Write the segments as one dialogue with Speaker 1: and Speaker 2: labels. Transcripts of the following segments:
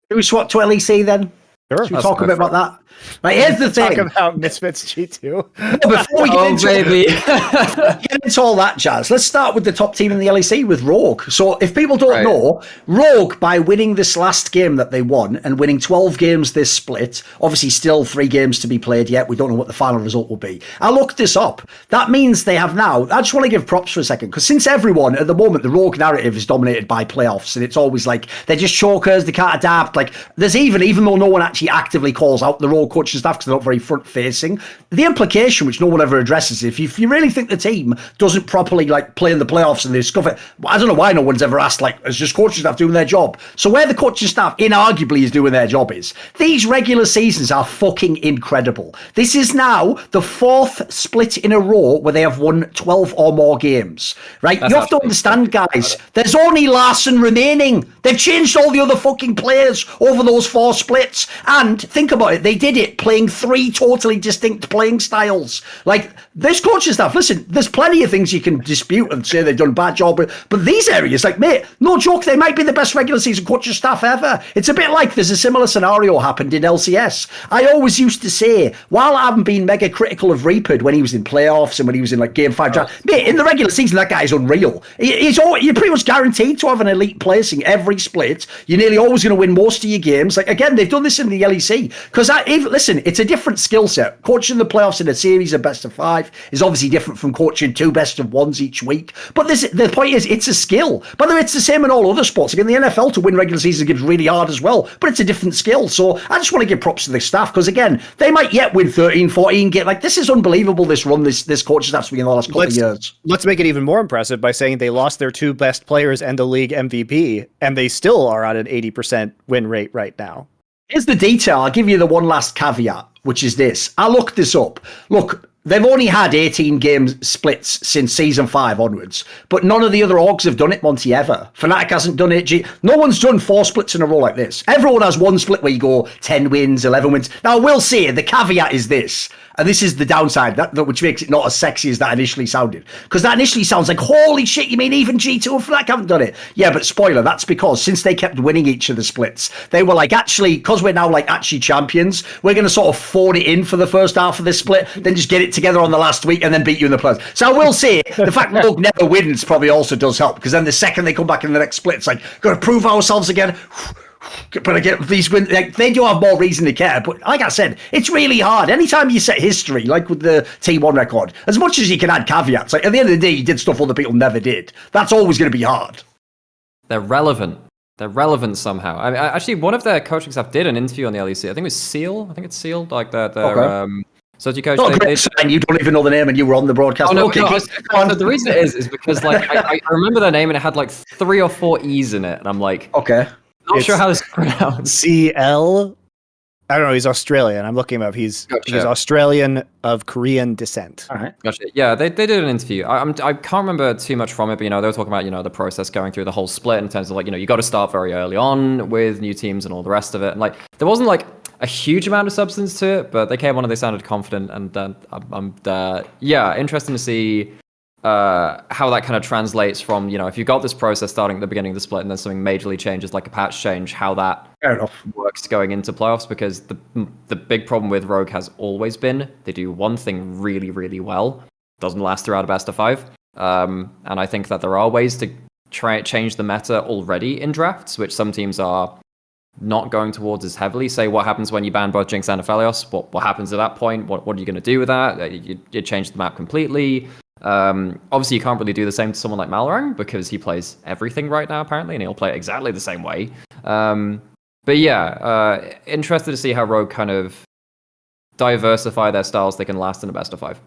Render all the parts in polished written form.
Speaker 1: Do we swap to LEC then?
Speaker 2: Sure.
Speaker 1: Should we talk a bit about that? Right, here's the thing.
Speaker 2: Talk about Misfits G2.
Speaker 1: No, before we get into all that jazz, let's start with the top team in the LEC with Rogue. So if people don't know, Rogue, by winning this last game that they won and winning 12 games this split, obviously still 3 games to be played yet. We don't know what the final result will be. I looked this up. That means they have now, I just want to give props for a second, because since everyone, at the moment, the Rogue narrative is dominated by playoffs, and it's always like, they're just chokers, they can't adapt. Like, there's even though no one actually actively calls out the Rogue coaching staff because they're not very front facing, the implication, which no one ever addresses, if you really think the team doesn't properly like play in the playoffs and they scuff it, I don't know why no one's ever asked, like, is just coaching staff doing their job? So where the coaching staff inarguably is doing their job is, these regular seasons are fucking incredible. This is now the 4th split in a row where they have won 12 or more games, right? You have to understand, guys, there's only Larson remaining. They've changed all the other fucking players over those 4 splits, and think about it, they did it playing 3 totally distinct playing styles. Like, this coaching staff, listen, there's plenty of things you can dispute and say they've done a bad job with, but these areas, like, mate, no joke, they might be the best regular season coaching staff ever. It's a bit like there's a similar scenario happened in LCS. I always used to say, while I haven't been mega critical of Reapered when he was in playoffs and when he was in like game 5 draft, mate, in the regular season, that guy's unreal. You're pretty much guaranteed to have an elite placing every split. You're nearly always going to win most of your games. Like, again, they've done this in the LEC, because listen, it's a different skill set. Coaching the playoffs in a series of best of 5 is obviously different from coaching 2 best of 1s each week. But the point is, it's a skill. By the way, it's the same in all other sports. Again, the NFL to win regular season gets really hard as well, but it's a different skill. So I just want to give props to the staff, because again, they might yet win 13, 14 games. Like, this is unbelievable, this run this coaching staff's been in the last couple of years.
Speaker 2: Let's make it even more impressive by saying they lost their 2 best players and the league MVP, and they still are at an 80% win rate right now.
Speaker 1: Here's the detail. I'll give you the one last caveat, which is this. I looked this up. Look, they've only had 18 game splits since season 5 onwards, but none of the other orgs have done it, Monty, ever. Fnatic hasn't done it. No one's done 4 splits in a row like this. Everyone has one split where you go 10 wins, 11 wins. Now, I will say, the caveat is this, and this is the downside, which makes it not as sexy as that initially sounded. Because that initially sounds like, holy shit, you mean even G2 and Fnatic haven't done it? Yeah, but spoiler, that's because since they kept winning each of the splits, they were like, actually, because we're now like actually champions, we're going to sort of phone it in for the first half of this split, then just get it together on the last week and then beat you in the playoffs. So I will say, the fact that Rogue never wins probably also does help, because then the second they come back in the next split, it's like, got to prove ourselves again. But again, these wins, like, they do have more reason to care. But like I said, it's really hard. Anytime you set history, like with the T1 record, as much as you can add caveats, like at the end of the day, you did stuff other people never did. That's always going to be hard.
Speaker 3: They're relevant. They're relevant somehow. I mean, actually, one of their coaching staff did an interview on the LEC. I think it was Seal. I think it's Seal. Like their strategy coach.
Speaker 1: And you don't even know the name, and you were on the broadcast.
Speaker 3: Oh, no,
Speaker 1: okay,
Speaker 3: no, the reason it is because like I remember their name and it had like 3 or 4 E's in it, and I'm like,
Speaker 1: okay.
Speaker 3: Not sure how this is pronounced.
Speaker 2: CL? I don't know. He's Australian. I'm looking him up. He's Australian of Korean descent.
Speaker 1: All right.
Speaker 3: Gotcha. Yeah, they did an interview. I can't remember too much from it, but they were talking about the process going through the whole split in terms of like you got to start very early on with new teams and all the rest of it. And like there wasn't like a huge amount of substance to it, but they came on and they sounded confident. And I'm interesting to see how that kind of translates from, if you've got this process starting at the beginning of the split and then something majorly changes, like a patch change, how that works going into playoffs. Because the big problem with Rogue has always been they do one thing really, really well. Doesn't last throughout a best of 5. And I think that there are ways to try change the meta already in drafts, which some teams are not going towards as heavily. Say, what happens when you ban both Jinx and Aphelios? What happens at that point? What are you going to do with that? You change the map completely. Obviously you can't really do the same to someone like Malorang because he plays everything right now apparently, and he'll play it exactly the same way. But yeah, interested to see how Rogue kind of diversify their styles they can last in the best of 5.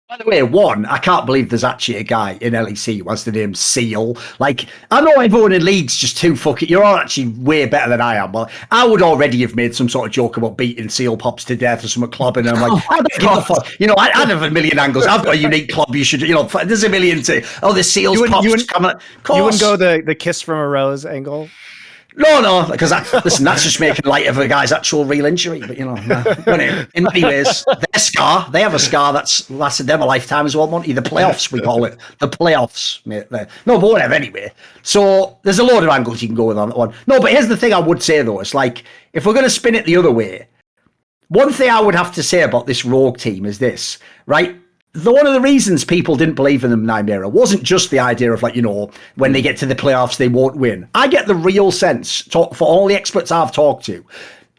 Speaker 1: By the way, I can't believe there's actually a guy in LEC who has the name Seal. Like, I know everyone in League's just too fucking... You're all actually way better than I am, but I would already have made some sort of joke about beating Seal Pops to death or some club, and I'm like, I don't give a fuck. I'd have a million angles. I've got a unique club. You should, there's a million to... Oh, the Seals Pops coming...
Speaker 2: You wouldn't go the kiss from a rose angle?
Speaker 1: No, because listen, that's just making light of a guy's actual real injury. But no. In many ways, they have a scar that's lasted them a lifetime as well, Monty. The playoffs, we call it. The playoffs, mate. No, but whatever, anyway. So there's a load of angles you can go with on that one. No, but here's the thing I would say, though. It's like, if we're going to spin it the other way, one thing I would have to say about this Rogue team is this, right? One of the reasons people didn't believe in them, Nymera, wasn't just the idea of when they get to the playoffs, they won't win. I get the real sense, for all the experts I've talked to,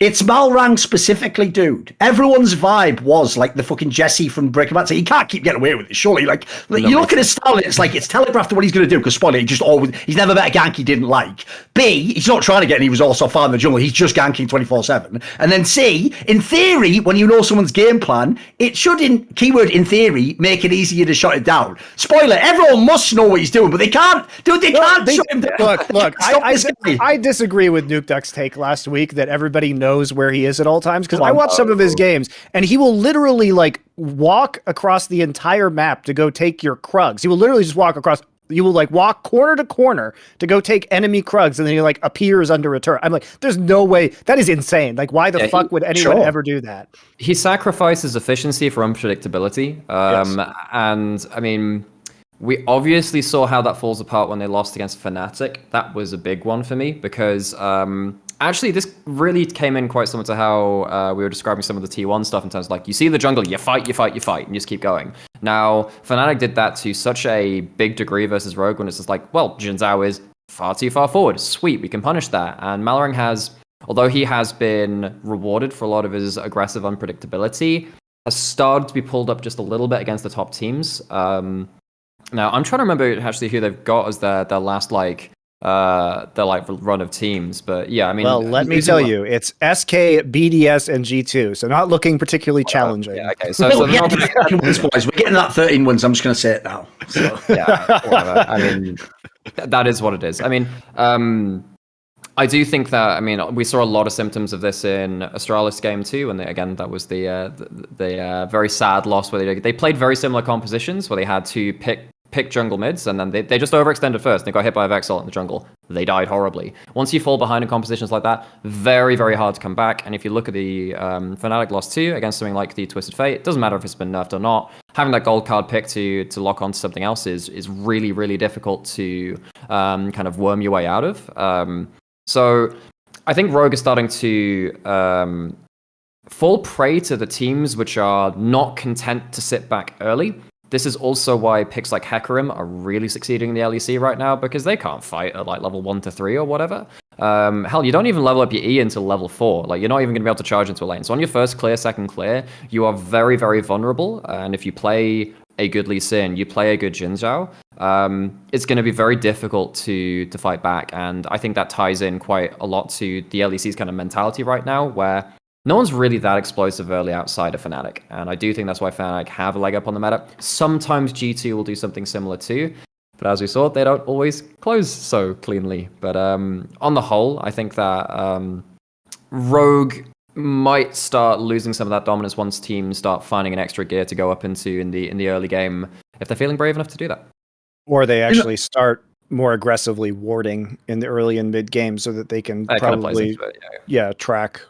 Speaker 1: it's Malrang specifically, dude. Everyone's vibe was like the fucking Jesse from Breaking Bad. So he can't keep getting away with it, surely. You look at his style, it's like it's telegraphed what he's going to do, because spoiler, he's never met a gank he didn't like. B, he's not trying to get any resource off far in the jungle, he's just ganking 24/7. And then C, in theory, when you know someone's game plan, it should, keyword in theory, make it easier to shut it down. Spoiler, everyone must know what he's doing, but they can't. Dude, they can't shut him down.
Speaker 2: Look, I disagree with Nuke Duck's take last week that everybody knows where he is at all times, because I watched some of his games and he will literally walk across the entire map to go take your Krugs. He will literally just walk across. You will walk corner to corner to go take enemy Krugs, and then he appears under a turret. I'm like, there's no way. That is insane. Why the fuck would anyone ever do that?
Speaker 3: He sacrifices efficiency for unpredictability.
Speaker 2: Yes.
Speaker 3: And I mean, we obviously saw how that falls apart when they lost against Fnatic. That was a big one for me, because actually, this really came in quite similar to how we were describing some of the T1 stuff in terms of you see the jungle, you fight, and just keep going. Now, Fnatic did that to such a big degree versus Rogue, when it's just Jin Zhao is far too far forward. Sweet, we can punish that. And Malrang has, although he has been rewarded for a lot of his aggressive unpredictability, has started to be pulled up just a little bit against the top teams. Now, I'm trying to remember actually who they've got as their last run of teams, but yeah, I mean,
Speaker 2: well, let me tell you, it's SK, BDS, and G2, so not looking particularly challenging.
Speaker 3: Yeah, okay, so
Speaker 1: we're getting that 13 wins. I'm just going to say it now. So.
Speaker 3: Yeah, whatever. I mean, that is what it is. I mean, I do think that, I mean, we saw a lot of symptoms of this in Astralis game 2, and that was the very sad loss where they played very similar compositions, where they had to pick jungle mids, and then they just overextended first. They got hit by a Vexel in the jungle. They died horribly. Once you fall behind in compositions like that, very, very hard to come back. And if you look at the Fnatic loss 2 against something like the Twisted Fate, it doesn't matter if it's been nerfed or not. Having that gold card pick to lock onto something else is really, really difficult to kind of worm your way out of. So I think Rogue is starting to fall prey to the teams which are not content to sit back early. This is also why picks like Hecarim are really succeeding in the LEC right now, because they can't fight at level 1 to 3 or whatever. Hell, you don't even level up your E until level 4. You're not even going to be able to charge into a lane. So on your first clear, second clear, you are very, very vulnerable. And if you play a good Lee Sin, you play a good Jin Zhao, it's going to be very difficult to fight back. And I think that ties in quite a lot to the LEC's kind of mentality right now, where no one's really that explosive early outside of Fnatic, and I do think that's why Fnatic have a leg up on the meta. Sometimes G2 will do something similar too, but as we saw, they don't always close so cleanly. But on the whole, I think that Rogue might start losing some of that dominance once teams start finding an extra gear to go up into in the early game, if they're feeling brave enough to do that.
Speaker 2: Or they actually start more aggressively warding in the early and mid game so that they can probably track.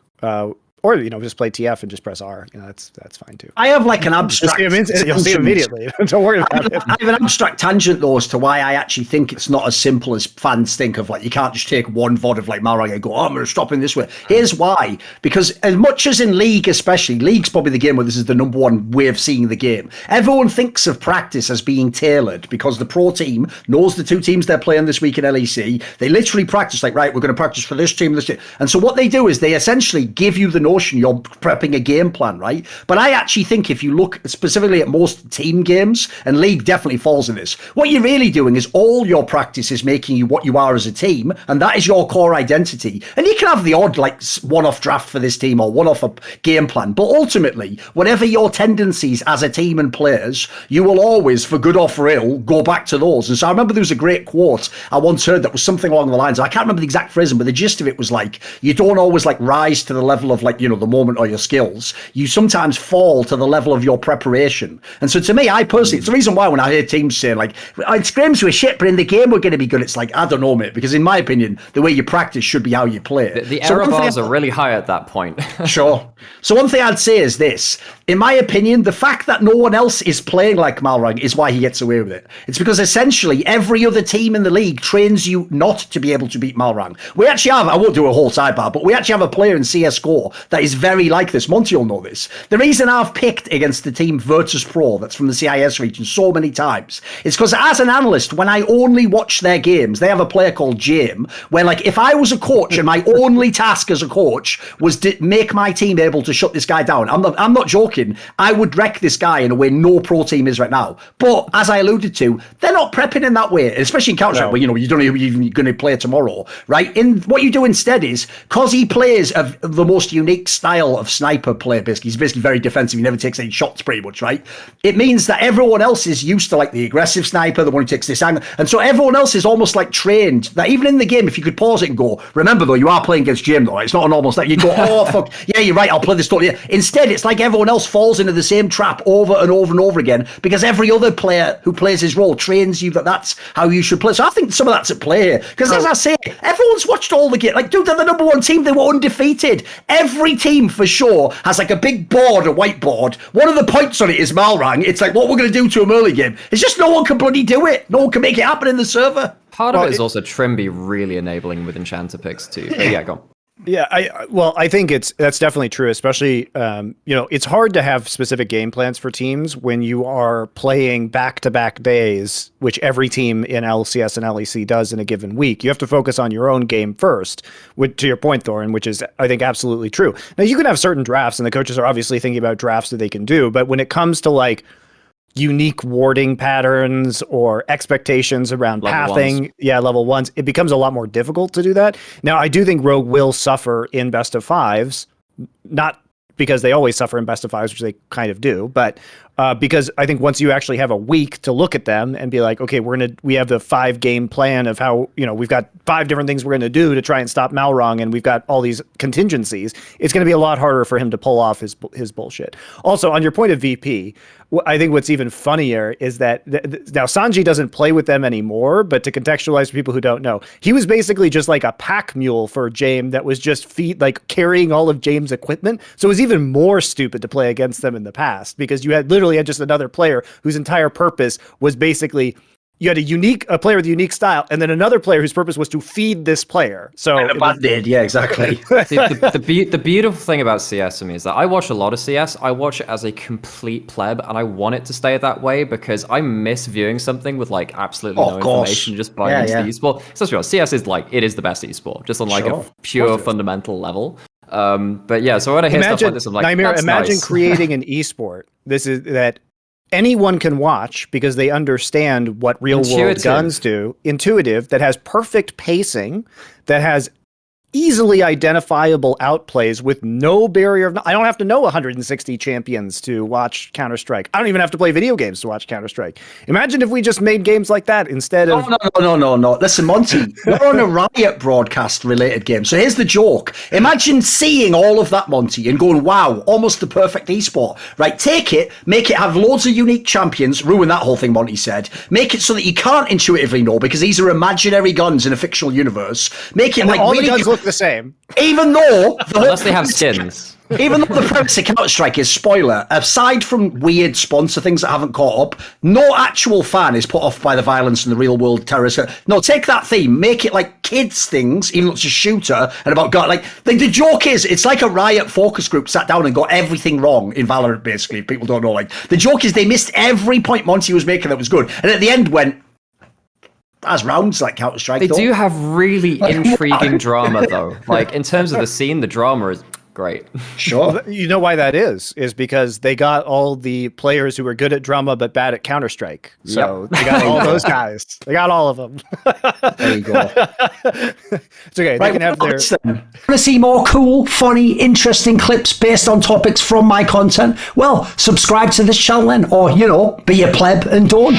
Speaker 2: Or just play TF and just press R. That's fine too.
Speaker 1: I have an abstract.
Speaker 2: You'll see immediately. Don't worry about it.
Speaker 1: I have an abstract tangent though as to why I actually think it's not as simple as fans think of. You can't just take one VOD of Malrang and go, I'm going to stop in this way. Here's why. Because as much as in League, especially, League's probably the game where this is the number one way of seeing the game. Everyone thinks of practice as being tailored because the pro team knows the two teams they're playing this week in LEC. They literally practice right, we're going to practice for this team, this team. And so what they do is they essentially give you the notion you're prepping a game plan, right? But I actually think if you look specifically at most team games, and League definitely falls in this, what you're really doing is all your practice is making you what you are as a team, and that is your core identity. And you can have the odd one-off draft for this team or one-off a game plan, but ultimately, whatever your tendencies as a team and players, you will always, for good or for ill, go back to those. And so I remember there was a great quote I once heard that was something along the lines, I can't remember the exact phrasing, but the gist of it was you don't always rise to the level of like, the moment or your skills, you sometimes fall to the level of your preparation. And so to me, I personally, it's the reason why when I hear teams saying like, scrims were shit, but in the game we're going to be good. It's like, I don't know, mate, because in my opinion, the way you practice should be how you play.
Speaker 3: The error bars are really high at that point.
Speaker 1: Sure. So one thing I'd say is this. In my opinion, the fact that no one else is playing like Malrang is why he gets away with it. It's because essentially every other team in the league trains you not to be able to beat Malrang. We actually have, I won't do a whole sidebar, but we actually have a player in CSGO that is very like this. Monty will know this. The reason I've picked against the team Virtus Pro that's from the CIS region so many times is because as an analyst, when I only watch their games, they have a player called Jame, where like if I was a coach and my only task as a coach was to make my team able to shut this guy down, I'm not joking, I would wreck this guy in a way no pro team is right now. But as I alluded to, they're not prepping in that way, especially in Counter-Strike, where you don't know who you're going to play tomorrow, right? In what you do instead is, because he plays the most unique style of sniper play, basically, he's basically very defensive, he never takes any shots pretty much, right? It means that everyone else is used to like the aggressive sniper, the one who takes this angle, and so everyone else is almost like trained that even in the game, if you could pause it and go, remember though, you are playing against Jim though, it's not an almost like you go, oh fuck, yeah, you're right, I'll play this totally. Instead, it's like everyone else falls into the same trap over and over and over again because every other player who plays his role trains you that that's how you should play. So I think some of that's at play here. Because as I say, everyone's watched all the games. Like, dude, they're the number one team. They were undefeated. Every team for sure has like a big board, a whiteboard. One of the points on it is Malrang. It's like what we're going to do to him early game. It's just no one can bloody do it. No one can make it happen in the server.
Speaker 3: Part of it is also Trimby really enabling with Enchanter picks too. But yeah, go on.
Speaker 2: Yeah, I think that's definitely true, especially, it's hard to have specific game plans for teams when you are playing back-to-back days, which every team in LCS and LEC does in a given week. You have to focus on your own game first, to your point, Thorin, which is, I think, absolutely true. Now, you can have certain drafts, and the coaches are obviously thinking about drafts that they can do, but when it comes to, like, unique warding patterns or expectations around pathing, level ones, it becomes a lot more difficult to do that. Now, I do think Rogue will suffer in best of fives, not because they always suffer in best of fives, which they kind of do, but because I think once you actually have a week to look at them and be like, okay, we have the 5-game plan of how, we've got 5 different things we're going to do to try and stop Malrang, and we've got all these contingencies, it's going to be a lot harder for him to pull off his bullshit. Also, on your point of VP, I think what's even funnier is that now Sanji doesn't play with them anymore, but to contextualize for people who don't know, he was basically just like a pack mule for James that was just carrying all of James' equipment. So it was even more stupid to play against them in the past because you had literally just another player whose entire purpose was basically you had a player with a unique style, and then another player whose purpose was to feed this player. So
Speaker 1: yeah, exactly.
Speaker 3: See, the beautiful thing about CS for me is that I watch a lot of CS. I watch it as a complete pleb, and I want it to stay that way because I miss viewing something with like absolutely no information, just buying into the esport. So CS is like it is the best esport, just on like a pure fundamental level. But yeah, so when I hear stuff like this, I'm like,
Speaker 2: Nightmare, imagine
Speaker 3: nice.
Speaker 2: Creating an esport. This is that anyone can watch because they understand what real world guns do. Intuitive, that has perfect pacing, that has easily identifiable outplays with no barrier. I don't have to know 160 champions to watch Counter-Strike. I don't even have to play video games to watch Counter-Strike. Imagine if we just made games like that instead of...
Speaker 1: No. Listen, Monty, we're on a Riot broadcast related game. So here's the joke. Imagine seeing all of that, Monty, and going, wow, almost the perfect esport. Right, take it, make it have loads of unique champions, ruin that whole thing, Monty said. Make it so that you can't intuitively know because these are imaginary guns in a fictional universe. Make it
Speaker 2: and
Speaker 1: like
Speaker 2: all
Speaker 1: really...
Speaker 2: the guns look the same.
Speaker 1: Even though...
Speaker 3: Unless they have skins.
Speaker 1: Even though the premise of Counter-Strike is, spoiler, aside from weird sponsor things that haven't caught up, no actual fan is put off by the violence and the real-world terrorist. No, take that theme, make it like kids' things, even though it's a shooter, and about God. Like, the joke is, it's like a Riot focus group sat down and got everything wrong in Valorant, basically, if people don't know. Like, the joke is they missed every point Monty was making that was good, and at the end went... as rounds like Counter-Strike.
Speaker 3: They do have really intriguing drama, though. Like, in terms of the scene, the drama is great.
Speaker 1: Sure.
Speaker 2: You know why that is because they got all the players who were good at drama but bad at Counter-Strike. So they got all those guys. They got all of them.
Speaker 1: There you go.
Speaker 2: It's okay. They can have their...
Speaker 4: Want to see more cool, funny, interesting clips based on topics from my content? Well, subscribe to this channel then, or, be a pleb and don't.